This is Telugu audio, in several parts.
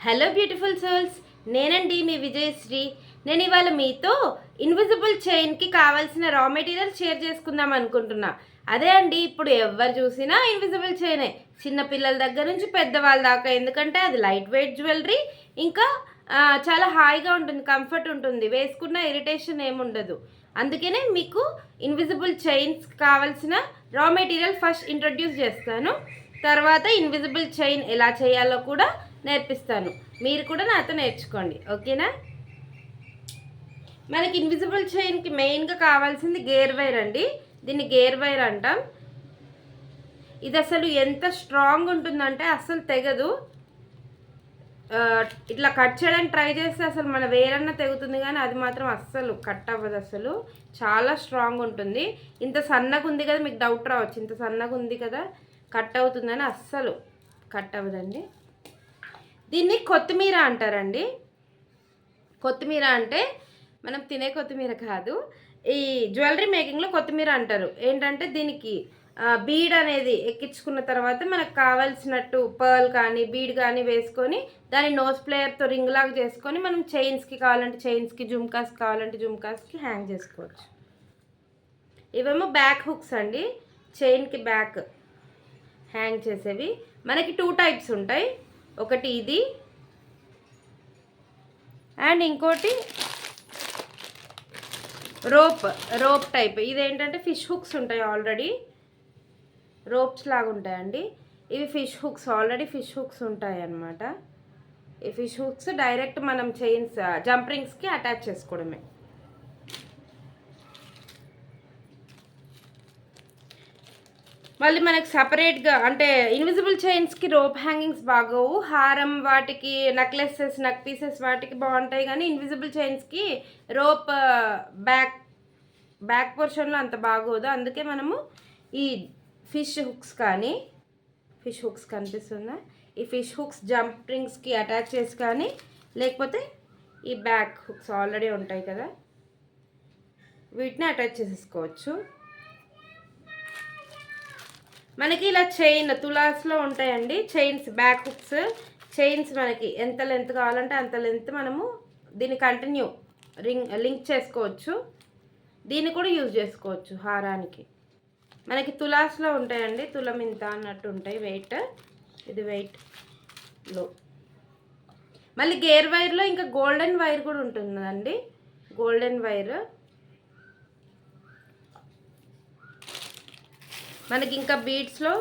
హలో బ్యూటిఫుల్ సోల్స్, నేనండి మీ విజయశ్రీ. నేను ఇవాళ మీతో ఇన్విజిబుల్ చైన్కి కావాల్సిన రా మెటీరియల్ షేర్ చేసుకుందాం అనుకుంటున్నా. అదే అండి, ఇప్పుడు ఎవరు చూసినా ఇన్విజిబుల్ చైనే, చిన్నపిల్లల దగ్గర నుంచి పెద్దవాళ్ళ దాకా. ఎందుకంటే అది లైట్ వెయిట్ జ్యువెలరీ, ఇంకా చాలా హాయిగా ఉంటుంది, కంఫర్ట్ ఉంటుంది, వేసుకున్న ఇరిటేషన్ ఏముండదు. అందుకనే మీకు ఇన్విజిబుల్ చైన్స్ కావాల్సిన రా మెటీరియల్ ఫస్ట్ ఇంట్రడ్యూస్ చేస్తాను. తర్వాత ఇన్విజిబుల్ చైన్ ఎలా చేయాలో కూడా నేర్పిస్తాను. మీరు కూడా నాతో నేర్చుకోండి, ఓకేనా? మనకి ఇన్విజిబుల్ చైన్కి మెయిన్గా కావాల్సింది గేర్ వైర్ అండి. దీన్ని గేర్ వైర్ అంటాం. ఇది అసలు ఎంత స్ట్రాంగ్ ఉంటుందంటే అస్సలు తెగదు. ఇట్లా కట్ చేయడానికి ట్రై చేస్తే అసలు మన వేరన్నా తెగుతుంది, కానీ అది మాత్రం అస్సలు కట్ అవ్వదు. అసలు చాలా స్ట్రాంగ్ ఉంటుంది. ఇంత సన్నగా ఉంది కదా, మీకు డౌట్ రావచ్చు, ఇంత సన్నగా ఉంది కదా కట్ అవుతుందని. అస్సలు కట్ అవ్వదండి. దీన్ని కొత్తిమీర అంటారండి. కొత్తిమీర అంటే మనం తినే కొత్తిమీర కాదు, ఈ జ్యువెలరీ మేకింగ్లో కొత్తిమీర అంటారు. ఏంటంటే దీనికి బీడ్ అనేది ఎక్కించుకున్న తర్వాత మనకు కావాల్సినట్టు పర్ల్ కానీ బీడ్ కానీ వేసుకొని దాన్ని నోస్ ప్లేయర్తో రింగ్ లాగా చేసుకొని మనం చైన్స్కి కావాలంటే చైన్స్కి, జుమ్కాస్ కావాలంటే జుమ్కాస్కి హ్యాంగ్ చేసుకోవచ్చు. ఇవేమో బ్యాక్ హుక్స్ అండి, చైన్కి బ్యాక్ హ్యాంగ్ చేసేవి. మనకి 2 టైప్స్ ఉంటాయి. ఒకటి ఇది అండ్ ఇంకోటి రోప్ టైప్. ఇదేంటంటే ఫిష్ హుక్స్ ఉంటాయి, ఆల్రెడీ రోప్స్ లాగా ఉంటాయండి. ఇవి fish hooks, already fish hooks ఉంటాయి అన్నమాట. ఈ ఫిష్ హుక్స్ డైరెక్ట్ మనం చైన్స్ జంప్ రింగ్స్కి అటాచ్ చేసుకోవడమే. మళ్ళీ మనకు సపరేట్గా అంటే ఇన్విజిబుల్ చైన్స్కి రోప్ హ్యాంగింగ్స్ బాగోవు. హారం వాటికి, నెక్లెసెస్, నెక్ పీసెస్ వాటికి బాగుంటాయి, కానీ ఇన్విజిబుల్ చైన్స్కి రోప్ బ్యాక్ పోర్షన్లో అంత బాగోదు. అందుకే మనము ఈ ఫిష్ హుక్స్ కానీ, ఫిష్ హుక్స్ కనిపిస్తుందా, ఈ ఫిష్ హుక్స్ జంప్ రింగ్స్కి అటాచ్ చేసి కానీ, లేకపోతే ఈ బ్యాక్ హుక్స్ ఆల్రెడీ ఉంటాయి కదా, వీటిని అటాచ్ చేసేసుకోవచ్చు. మనకి ఇలా చైన్ తులాస్లో ఉంటాయండి చైన్స్, బ్యాక్ హుక్స్ చైన్స్. మనకి ఎంత లెంత్ కావాలంటే అంత లెంత్ మనము దీన్ని కంటిన్యూ లింక్ చేసుకోవచ్చు. దీన్ని కూడా యూజ్ చేసుకోవచ్చు హారానికి. మనకి తులాస్లో ఉంటాయండి, తులం ఇంత అన్నట్టు ఉంటాయి వెయిట్. ఇది వెయిట్లో. మళ్ళీ గేర్ వైర్లో ఇంకా గోల్డెన్ వైర్ కూడా ఉంటుందండి. గోల్డెన్ వైర్ మనకి ఇంకా బీడ్స్లో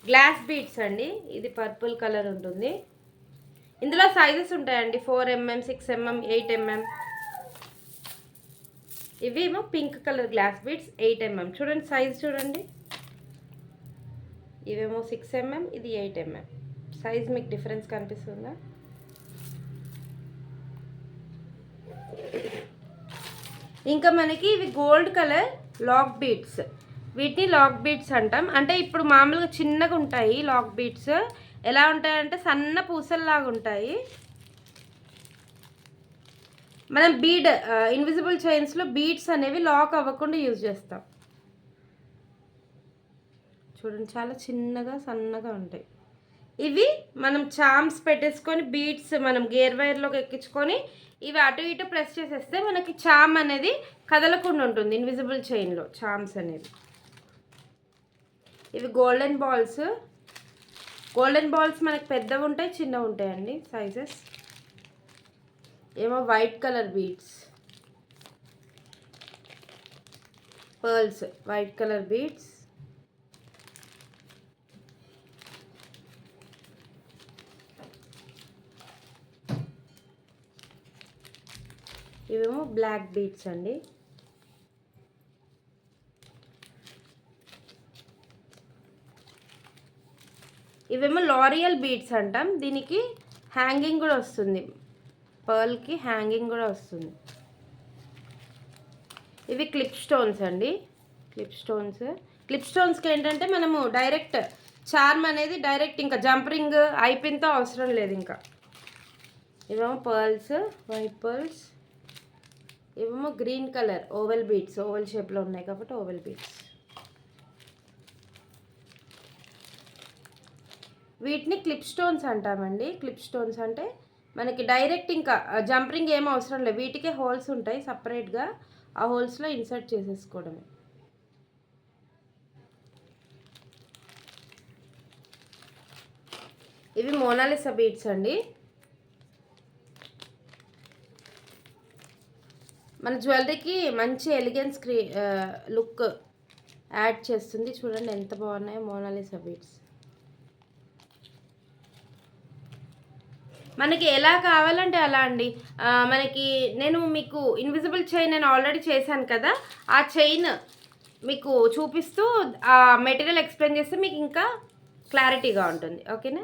గ్లాస్ బీడ్స్ అండి. ఇది పర్పుల్ కలర్ ఉంటుంది. ఇందులో సైజెస్ ఉంటాయండి, 4mm, 6mm, 8mm. ఇవి ఏమో pink colour glass beads, 8mm. చూడండి సైజ్ చూడండి, ఇవేమో 6mm, ఇది 8mm. సైజ్ మీకు డిఫరెన్స్ కనిపిస్తుందా? ఇంకా మనకి ఇవి గోల్డ్ కలర్ లాక్ బీడ్స్. వీటిని లాక్ బీడ్స్ అంటాం. అంటే ఇప్పుడు మామూలుగా చిన్నగా ఉంటాయి లాక్ బీడ్స్. ఎలా ఉంటాయంటే సన్న పూసల్లాగా ఉంటాయి. మనం బీడ్ ఇన్విజిబుల్ చైన్స్లో బీడ్స్ అనేవి లాక్ అవ్వకుండా యూజ్ చేస్తాం. చూడండి చాలా చిన్నగా సన్నగా ఉంటాయి. ఇవి మనం చామ్స్ పెట్టేసుకొని బీడ్స్ మనం గేర్ వైర్లోకి ఎక్కించుకొని ఇవి అటు ఇటు ప్రెస్ చేసేస్తే మనకి చామ్ అనేది కదలకుండా ఉంటుంది ఇన్విజిబుల్ చైన్లో, చామ్స్ అనేవి. ఇవి గోల్డెన్ బాల్స్. గోల్డెన్ బాల్స్ మనకి పెద్దవి ఉంటాయి, చిన్నవి ఉంటాయండి సైజెస్. ఏమో white colour beads, pearls, white colour beads. ఇవేమో బ్లాక్ బీడ్స్ అండి. ఇవేమో లారియల్ బీడ్స్ అంటాం. దీనికి హ్యాంగింగ్ కూడా వస్తుంది, పర్ల్కి హ్యాంగింగ్ కూడా వస్తుంది. ఇవి క్లిప్ స్టోన్స్ అండి. క్లిప్ స్టోన్స్కి ఏంటంటే మనము డైరెక్ట్ చార్మ్ అనేది డైరెక్ట్ ఇంకా జంపరింగ్ అయిపోయినతో అవసరం లేదు ఇంకా. ఇవేమో పర్ల్స్, వైట్ పర్ల్స్. ఇవేమో green colour oval beads, oval షేప్లో ఉన్నాయి కాబట్టి ఓవెల్ బీడ్స్. వీటిని క్లిప్ స్టోన్స్ అంటామండి. క్లిప్ స్టోన్స్ అంటే మనకి డైరెక్ట్ ఇంకా జంపరింగ్ ఏం అవసరం లేదు, వీటికే హోల్స్ ఉంటాయి సపరేట్గా, ఆ హోల్స్లో ఇన్సర్ట్ చేసేసుకోవడమే. ఇవి మోనాలిసా బీడ్స్ అండి. మన జ్యువెలరీకి మంచి ఎలిగెన్స్ లుక్ యాడ్ చేస్తుంది. చూడండి ఎంత బాగున్నాయో మోనాలిసా బీడ్స్. మనకి ఎలా కావాలంటే అలా అండి. మనకి నేను మీకు ఇన్విజిబుల్ చైన్ నేను ఆల్రెడీ చేశాను కదా, ఆ చైన్ మీకు చూపిస్తూ ఆ మెటీరియల్ ఎక్స్ప్లెయిన్ చేస్తే మీకు ఇంకా క్లారిటీగా ఉంటుంది. ఓకేనా?